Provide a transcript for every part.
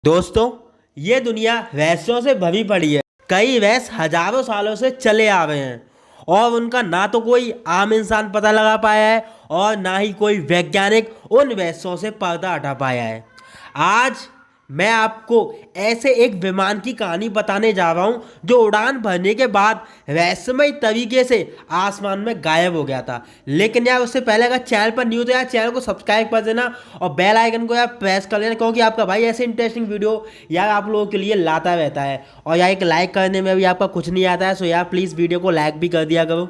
दोस्तों, ये दुनिया रहस्यों से भरी पड़ी है। कई रहस्य हजारों सालों से चले आ रहे हैं और उनका ना तो कोई आम इंसान पता लगा पाया है और ना ही कोई वैज्ञानिक उन रहस्यों से पर्दा हटा पाया है। आज मैं आपको ऐसे एक विमान की कहानी बताने जा रहा हूं जो उड़ान भरने के बाद रहस्यमय तरीके से आसमान में गायब हो गया था। लेकिन यार उससे पहले अगर चैनल पर न्यू तो यार चैनल को सब्सक्राइब कर देना और बेल आइकन को यार प्रेस कर देना, क्योंकि आपका भाई ऐसे इंटरेस्टिंग वीडियो यार आप लोगों के लिए लाता रहता है। और यार एक लाइक करने में भी आपका कुछ नहीं आता है, सो यार प्लीज़ वीडियो को लाइक भी कर दिया करो।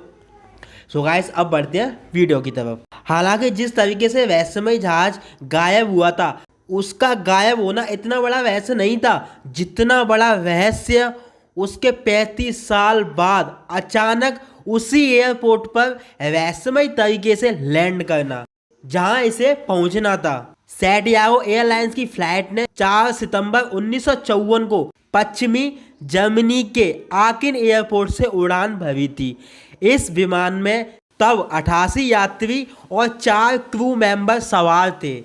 सो गाइस अब बढ़ते हैं वीडियो की तरफ। हालांकि जिस तरीके से रहस्यमय जहाज गायब हुआ था उसका गायब होना इतना बड़ा रहस्य नहीं था जितना बड़ा रहस्य उसके 35 साल बाद अचानक उसी एयरपोर्ट पर रहस्यमय तरीके से लैंड करना जहां इसे पहुंचना था। सैंटियागो एयरलाइंस की फ्लाइट ने 4 सितंबर 1954 को पश्चिमी जर्मनी के आकिन एयरपोर्ट से उड़ान भरी थी। इस विमान में तब 88 यात्री और 4 क्रू मेंबर सवार थे।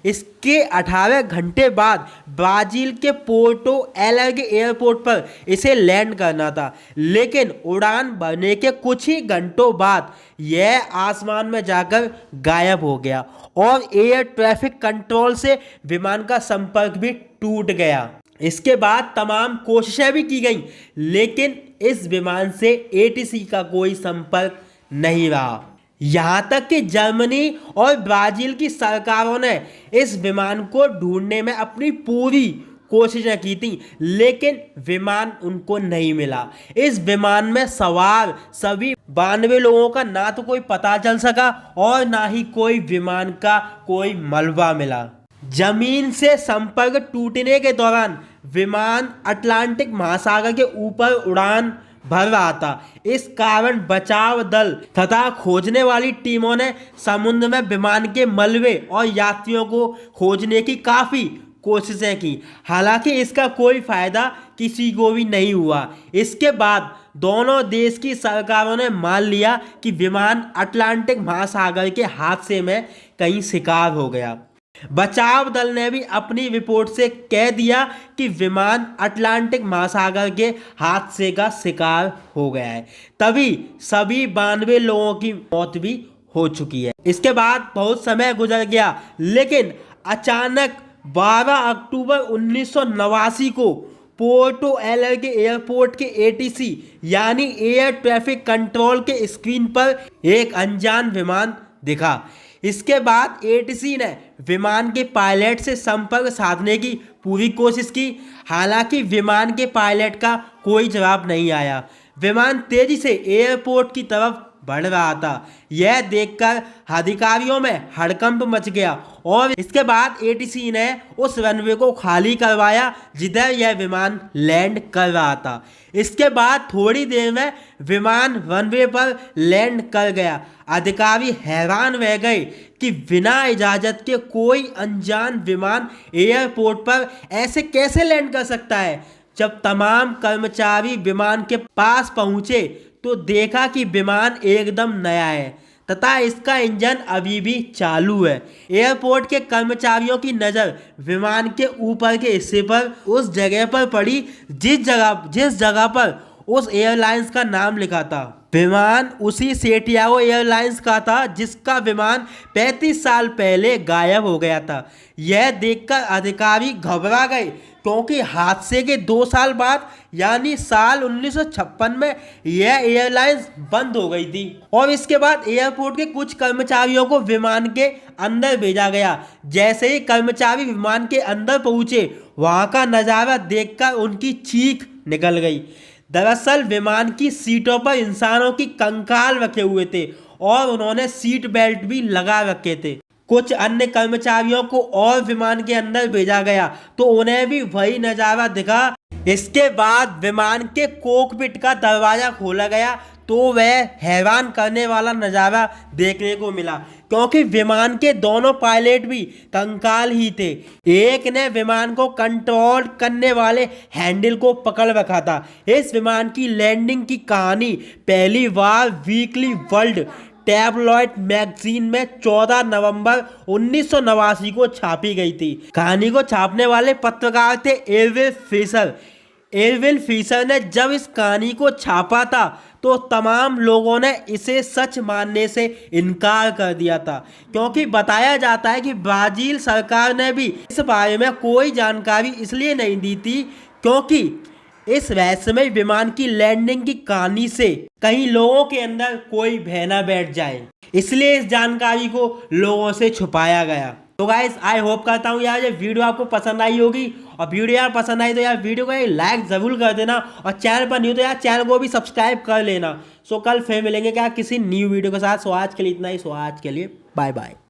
इसके 18 घंटे बाद ब्राजील के पोर्टो एलेग्रे एयरपोर्ट पर इसे लैंड करना था, लेकिन उड़ान भरने के कुछ ही घंटों बाद यह आसमान में जाकर गायब हो गया और एयर ट्रैफिक कंट्रोल से विमान का संपर्क भी टूट गया। इसके बाद तमाम कोशिशें भी की गई, लेकिन इस विमान से एटीसी का कोई संपर्क नहीं रहा। यहाँ तक कि जर्मनी और ब्राजील की सरकारों ने इस विमान को ढूंढने में अपनी पूरी कोशिशें की थी, लेकिन विमान उनको नहीं मिला। इस विमान में सवार सभी 92 लोगों का ना तो कोई पता चल सका और ना ही कोई विमान का कोई मलबा मिला। जमीन से संपर्क टूटने के दौरान विमान अटलांटिक महासागर के ऊपर उड़ान भर रहा था। इस कारण बचाव दल तथा खोजने वाली टीमों ने समुद्र में विमान के मलबे और यात्रियों को खोजने की काफ़ी कोशिशें की, हालांकि इसका कोई फायदा किसी को भी नहीं हुआ। इसके बाद दोनों देश की सरकारों ने मान लिया कि विमान अटलांटिक महासागर के हादसे में कहीं शिकार हो गया। बचाव दल ने भी अपनी रिपोर्ट से कह दिया कि विमान अटलांटिक महासागर के हादसे का शिकार हो गया है। तभी सभी 92 लोगों की मौत भी हो चुकी है। इसके बाद बहुत समय गुजर गया, लेकिन अचानक 12 अक्टूबर 1989 को पोर्टो एलेग्रे एयरपोर्ट के एटीसी यानी एयर ट्रैफिक कंट्रोल के स्क्रीन पर एक अनजान विमान दिखा। इसके बाद एटीसी ने विमान के पायलट से संपर्क साधने की पूरी कोशिश की, हालांकि विमान के पायलट का कोई जवाब नहीं आया। विमान तेजी से एयरपोर्ट की तरफ बढ़ रहा था। यह देखकर अधिकारियों में हड़कंप मच गया और इसके बाद एटीसी ने उस रनवे को खाली करवाया जिधर यह विमान लैंड कर रहा था। इसके बाद थोड़ी देर में विमान रनवे पर लैंड कर गया। अधिकारी हैरान रह गए कि बिना इजाज़त के कोई अनजान विमान एयरपोर्ट पर ऐसे कैसे लैंड कर सकता है। जब तमाम कर्मचारी विमान के पास पहुंचे तो देखा कि विमान एकदम नया है तथा इसका इंजन अभी भी चालू है। एयरपोर्ट के कर्मचारियों की नज़र विमान के ऊपर के हिस्से पर उस जगह पर पड़ी जिस जगह पर उस एयरलाइंस का नाम लिखा था। विमान उसी सैंटियागो एयरलाइंस का था जिसका विमान 35 साल पहले गायब हो गया था। यह देखकर अधिकारी घबरा गए, क्योंकि हादसे के 2 साल बाद यानी साल 1956 में यह एयरलाइंस बंद हो गई थी और इसके बाद एयरपोर्ट के कुछ कर्मचारियों को विमान के अंदर भेजा गया। जैसे ही कर्मचारी विमान के अंदर पहुंचे, वहां का नज़ारा देखकर उनकी चीख निकल गई। दरअसल विमान की सीटों पर इंसानों की कंकाल रखे हुए थे और उन्होंने सीट बेल्ट भी लगा रखे थे। कुछ अन्य कर्मचारियों को और विमान के अंदर भेजा गया तो उन्हें भी वही नज़ारा दिखा। इसके बाद विमान के कॉकपिट का दरवाज़ा खोला गया तो वह हैरान करने वाला नज़ारा देखने को मिला, क्योंकि विमान के दोनों पायलट भी कंकाल ही थे। एक ने विमान को कंट्रोल करने वाले हैंडल को पकड़ रखा था। इस विमान की लैंडिंग की कहानी पहली बार वीकली वर्ल्ड टैबलॉइड मैगजीन में 14 नवंबर 1989 को छापी गई थी। कहानी को छापने वाले पत्रकार थे एरविल फिशर। एरविल फिशर ने जब इस कहानी को छापा था तो तमाम लोगों ने इसे सच मानने से इनकार कर दिया था, क्योंकि बताया जाता है कि ब्राजील सरकार ने भी इस बारे में कोई जानकारी इसलिए नहीं दी थी क्योंकि इस रहस्यमय विमान की लैंडिंग की कहानी से कई लोगों के अंदर कोई भय न बैठ जाए, इसलिए इस जानकारी को लोगों से छुपाया गया। तो गाइस आई होप करता हूँ यार ये वीडियो आपको पसंद आई होगी, और वीडियो यार पसंद आई तो यार वीडियो को एक लाइक ज़रूर कर देना, और चैनल पर न्यू तो यार चैनल को भी सब्सक्राइब कर लेना। सो कल फिर मिलेंगे क्या किसी न्यू वीडियो के साथ। सो आज के लिए इतना ही। सो आज के लिए बाय बाय।